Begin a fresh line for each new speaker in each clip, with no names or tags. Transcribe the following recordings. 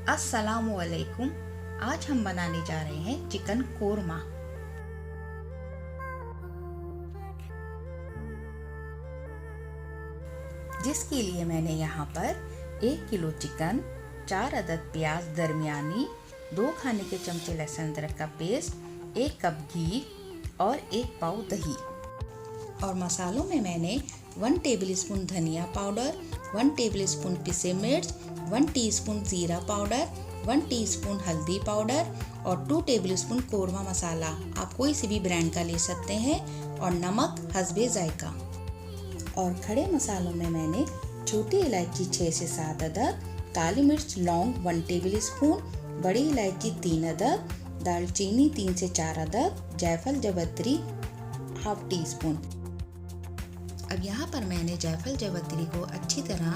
अस्सलामुअलैकुम। आज हम बनाने जा रहे हैं चिकन कोरमा। जिसके लिए मैंने यहाँ पर 1 किलो चिकन, 4 अदद प्याज दरमियानी, 2 खाने के चमचे लहसुन अदरक का पेस्ट, 1 कप घी और 1 पाव दही। और मसालों में मैंने 1 टेबलस्पून धनिया पाउडर, 1 टेबलस्पून पिसे मिर्च, 1 टीस्पून ज़ीरा पाउडर, 1 टीस्पून हल्दी पाउडर और 2 टेबलस्पून कोरमा मसाला, आप कोई सी भी ब्रांड का ले सकते हैं, और नमक हस्बे जायका। और खड़े मसालों में मैंने छोटी इलायची 6 से 7 अदद, काली मिर्च लौंग 1 टेबलस्पून, बड़ी इलायची 3 अदद, दालचीनी 3 से 4 अदद, जायफल जावित्री हाफ टी स्पून। अब यहाँ पर मैंने जायफल जावित्री को अच्छी तरह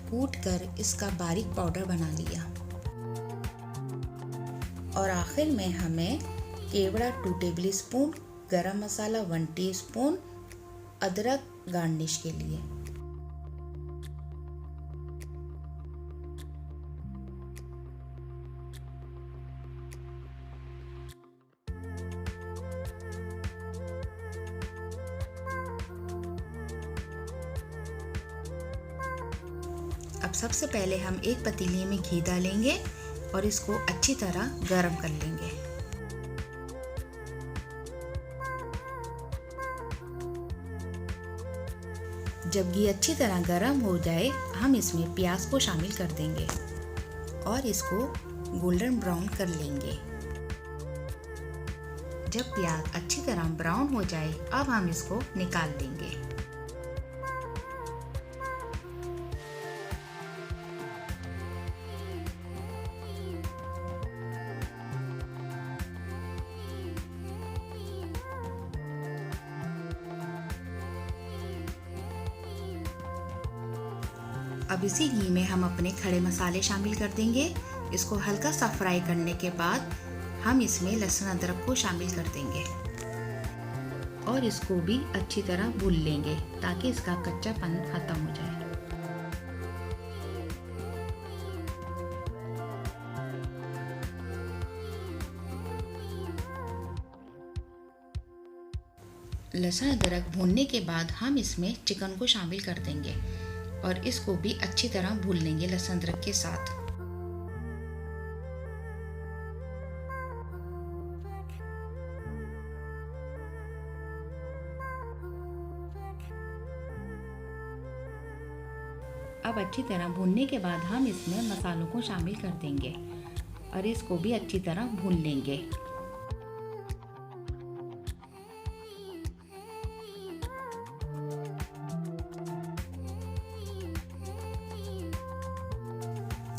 कूट कर इसका बारीक पाउडर बना लिया। और आखिर में हमें केवड़ा 2 टेबलस्पून, गरम मसाला 1 टीस्पून, अदरक गार्निश के लिए। अब सबसे पहले हम एक पतीले में घी डालेंगे और इसको अच्छी तरह गरम कर लेंगे। जब घी अच्छी तरह गरम हो जाए, हम इसमें प्याज को शामिल कर देंगे और इसको गोल्डन ब्राउन कर लेंगे। जब प्याज अच्छी तरह ब्राउन हो जाए, अब हम इसको निकाल लेंगे। अब इसी घी में हम अपने खड़े मसाले शामिल कर देंगे। इसको हल्का सा फ्राई करने के बाद हम इसमें लहसुन अदरक को शामिल कर देंगे और इसको भी अच्छी तरह भून लेंगे ताकि इसका कच्चापन खत्म हो जाए। लहसुन अदरक भूनने के बाद हम इसमें चिकन को शामिल कर देंगे और इसको भी अच्छी तरह भून लेंगे लहसुन अदरक के साथ। अब अच्छी तरह भूनने के बाद हम इसमें मसालों को शामिल कर देंगे और इसको भी अच्छी तरह भून लेंगे।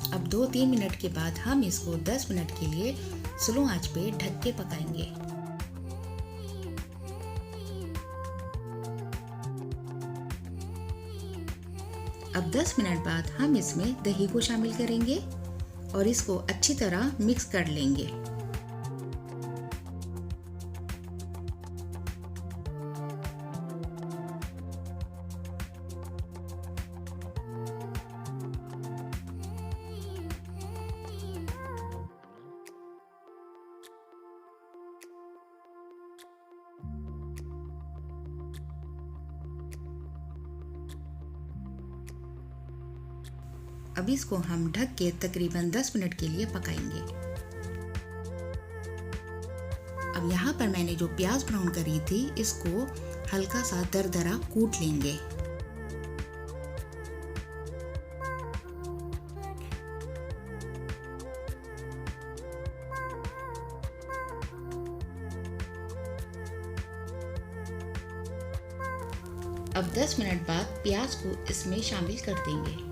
अब 2-3 मिनट के बाद हम इसको 10 मिनट के लिए स्लो आंच पे ढक के पकाएंगे। अब 10 मिनट बाद हम इसमें दही को शामिल करेंगे और इसको अच्छी तरह मिक्स कर लेंगे। अब इसको हम ढक के तकरीबन 10 मिनट के लिए पकाएंगे। अब यहाँ पर मैंने जो प्याज ब्राउन करी थी, इसको हल्का सा दरदरा कूट लेंगे। अब 10 मिनट बाद प्याज को इसमें शामिल कर देंगे।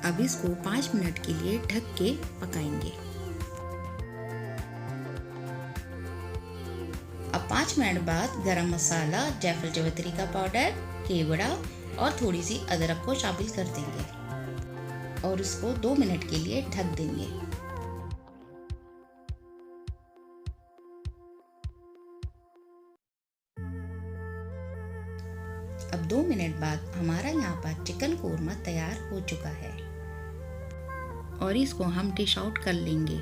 अब इसको 5 मिनट के लिए ढक के पकाएंगे। अब 5 मिनट बाद गरम मसाला, जायफल जावित्री का पाउडर, केवड़ा और थोड़ी सी अदरक को शामिल कर देंगे और इसको 2 मिनट के लिए ढक देंगे। अब 2 मिनट बाद हमारा यहाँ पर चिकन कोरमा तैयार हो चुका है और इसको हम डिश आउट कर लेंगे।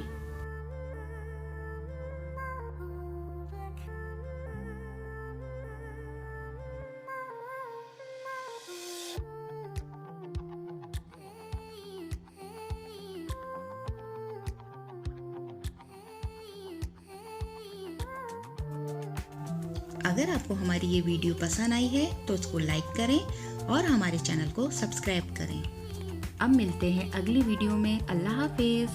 अगर आपको हमारी ये वीडियो पसंद आई है तो इसको लाइक करें और हमारे चैनल को सब्सक्राइब करें। अब मिलते हैं अगली वीडियो में। अल्लाह हाफिज़।